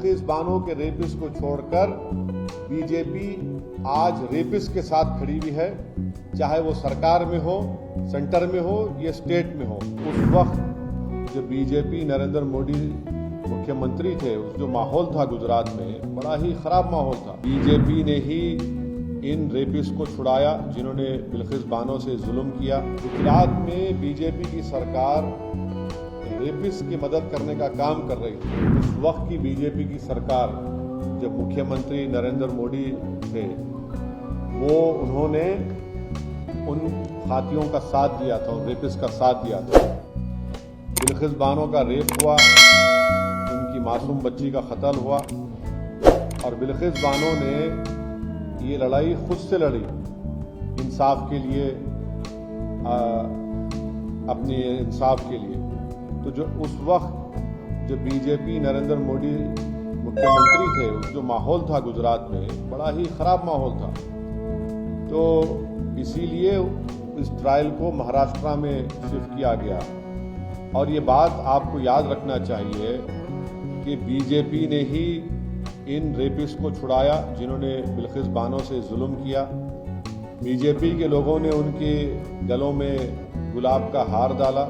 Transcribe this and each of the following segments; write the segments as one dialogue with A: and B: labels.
A: बिल्किस बानो के रेपिस्ट को छोड़कर बीजेपी आज रेपिस्ट के साथ खड़ी हुई है, चाहे वो सरकार में हो, सेंटर में हो या स्टेट में हो। उस वक्त जो बीजेपी नरेंद्र मोदी मुख्यमंत्री थे, उस जो माहौल था गुजरात में, बड़ा ही खराब माहौल था। बीजेपी ने ही इन रेपिस्ट को छुड़ाया जिन्होंने बिल्किस बानो से जुल्म किया। गुजरात में बीजेपी की सरकार रेपिस्ट की मदद करने का काम कर रही थी। उस वक्त की बीजेपी की सरकार, जब मुख्यमंत्री नरेंद्र मोदी थे, उन्होंने उन हाथियों का साथ दिया था, उन रेपिस्ट का साथ दिया था। बिल्किस बानो का रेप हुआ, उनकी मासूम बच्ची का कत्ल हुआ और बिल्किस बानो ने ये लड़ाई खुद से लड़ी इंसाफ के लिए, अपने इंसाफ के लिए। तो जो उस वक्त जो बीजेपी नरेंद्र मोदी मुख्यमंत्री थे, उस जो माहौल था गुजरात में, बड़ा ही खराब माहौल था। तो इसीलिए इस ट्रायल को महाराष्ट्र में शिफ्ट किया गया। और ये बात आपको याद रखना चाहिए कि बीजेपी ने ही इन रेपिस्ट को छुड़ाया जिन्होंने बिल्किस बानो से जुल्म किया। बीजेपी के लोगों ने उनके गलों में गुलाब का हार डाला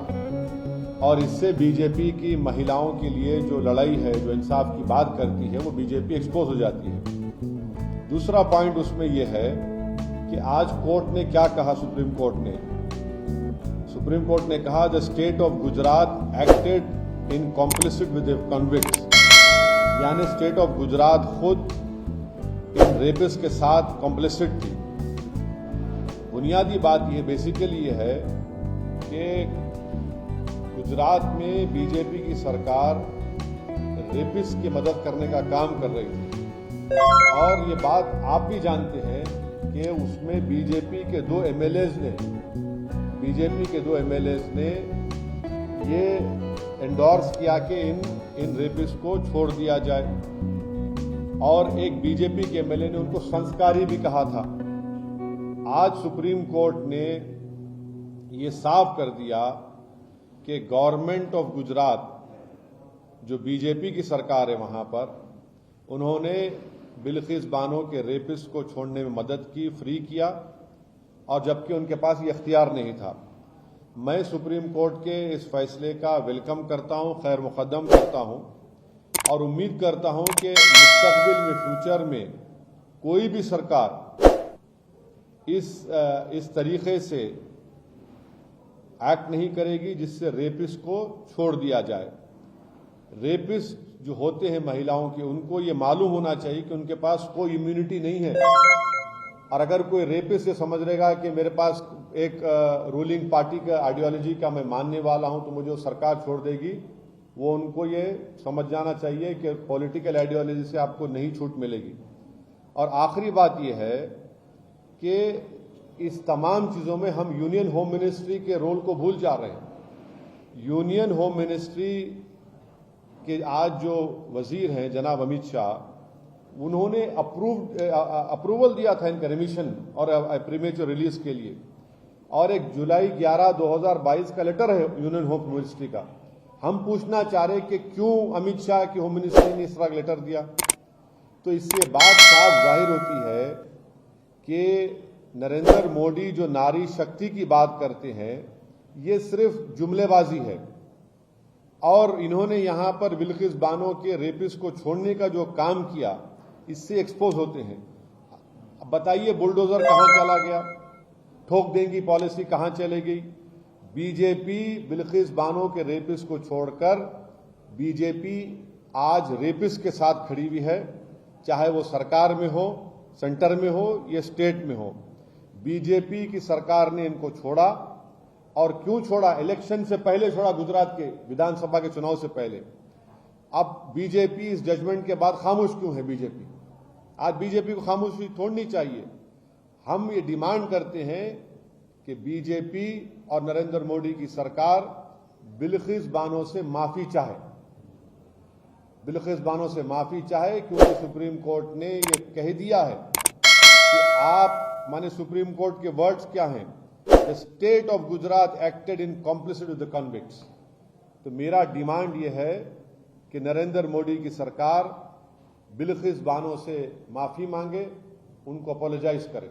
A: और इससे बीजेपी की महिलाओं के लिए जो लड़ाई है, जो इंसाफ की बात करती है, वो बीजेपी एक्सपोज हो जाती है। दूसरा पॉइंट उसमें यह है कि आज कोर्ट ने क्या कहा, सुप्रीम कोर्ट ने कहा the state of Gujarat acted in complicit with convicts, यानी स्टेट ऑफ गुजरात खुद इन रेपिस्ट के साथ कॉम्प्लिसिट थी। बुनियादी बात यह बेसिकली ये है कि गुजरात में बीजेपी की सरकार रेपिस्ट की मदद करने का काम कर रही थी। और ये बात आप भी जानते हैं कि उसमें बीजेपी के दो एमएलएज ने ये एंडोर्स किया कि इन रेपिस्ट को छोड़ दिया जाए। और एक बीजेपी के एमएलए ने उनको संस्कारी भी कहा था। आज सुप्रीम कोर्ट ने ये साफ कर दिया कि गवर्नमेंट ऑफ गुजरात, जो बीजेपी की सरकार है वहां पर, उन्होंने बिल्किस बानो के रेपिस्ट को छोड़ने में मदद की, फ्री किया, और जबकि उनके पास ये इख्तियार नहीं था। मैं सुप्रीम कोर्ट के इस फैसले का वेलकम करता हूं, खैर मुकद्दम करता हूं और उम्मीद करता हूं कि मुस्तकबिल में, फ्यूचर में कोई भी सरकार इस तरीके से एक्ट नहीं करेगी जिससे रेपिस्ट को छोड़ दिया जाए। रेपिस्ट जो होते हैं महिलाओं के, उनको ये मालूम होना चाहिए कि उनके पास कोई इम्यूनिटी नहीं है। और अगर कोई रेपिस्ट ये समझ लेगा कि मेरे पास एक रूलिंग पार्टी का आइडियोलॉजी का मैं मानने वाला हूं तो मुझे वो सरकार छोड़ देगी, वो उनको ये समझ जाना चाहिए कि पॉलिटिकल आइडियोलॉजी से आपको नहीं छूट मिलेगी। और आखिरी बात यह है कि इस तमाम चीज़ों में हम यूनियन होम मिनिस्ट्री के रोल को भूल जा रहे हैं। यूनियन होम मिनिस्ट्री के आज जो वजीर हैं जनाब अमित शाह, उन्होंने अप्रूवल दिया था इनका रिमिशन और प्रीमेच्योर रिलीज के लिए। और एक जुलाई 11, 2022 का लेटर है यूनियन होम मिनिस्ट्री का। हम पूछना चाह रहे कि क्यों अमित शाह की होम मिनिस्ट्री ने इस तरह लेटर दिया। तो इससे बात साफ जाहिर होती है कि नरेंद्र मोदी जो नारी शक्ति की बात करते हैं, ये सिर्फ जुमलेबाजी है। और इन्होंने यहां पर बिल्किस बानो के रेपिस्ट को छोड़ने का जो काम किया, इससे एक्सपोज होते हैं। बताइए बुलडोजर कहां चला गया, ठोक देंगी पॉलिसी कहां चले गई। बीजेपी बिल्किस बानो के रेपिस्ट को छोड़कर बीजेपी आज रेपिस्ट के साथ खड़ी हुई है, चाहे वो सरकार में हो, सेंटर में हो या स्टेट में हो। बीजेपी की सरकार ने इनको छोड़ा। और क्यों छोड़ा? इलेक्शन से पहले छोड़ा, गुजरात के विधानसभा के चुनाव से पहले। अब बीजेपी इस जजमेंट के बाद खामोश क्यों है? बीजेपी आज बीजेपी को खामोशी तोड़नी चाहिए। हम ये डिमांड करते हैं कि बीजेपी और नरेंद्र मोदी की सरकार बिल्किस बानो से माफी चाहे, क्योंकि सुप्रीम कोर्ट ने ये कह दिया है कि आप, माने सुप्रीम कोर्ट के वर्ड्स क्या हैं, the state of Gujarat acted in complicit with the convicts. तो मेरा डिमांड ये है कि नरेंद्र मोदी की सरकार बिलखिस बानो से माफी मांगे, उनको अपोलोजाइज करें।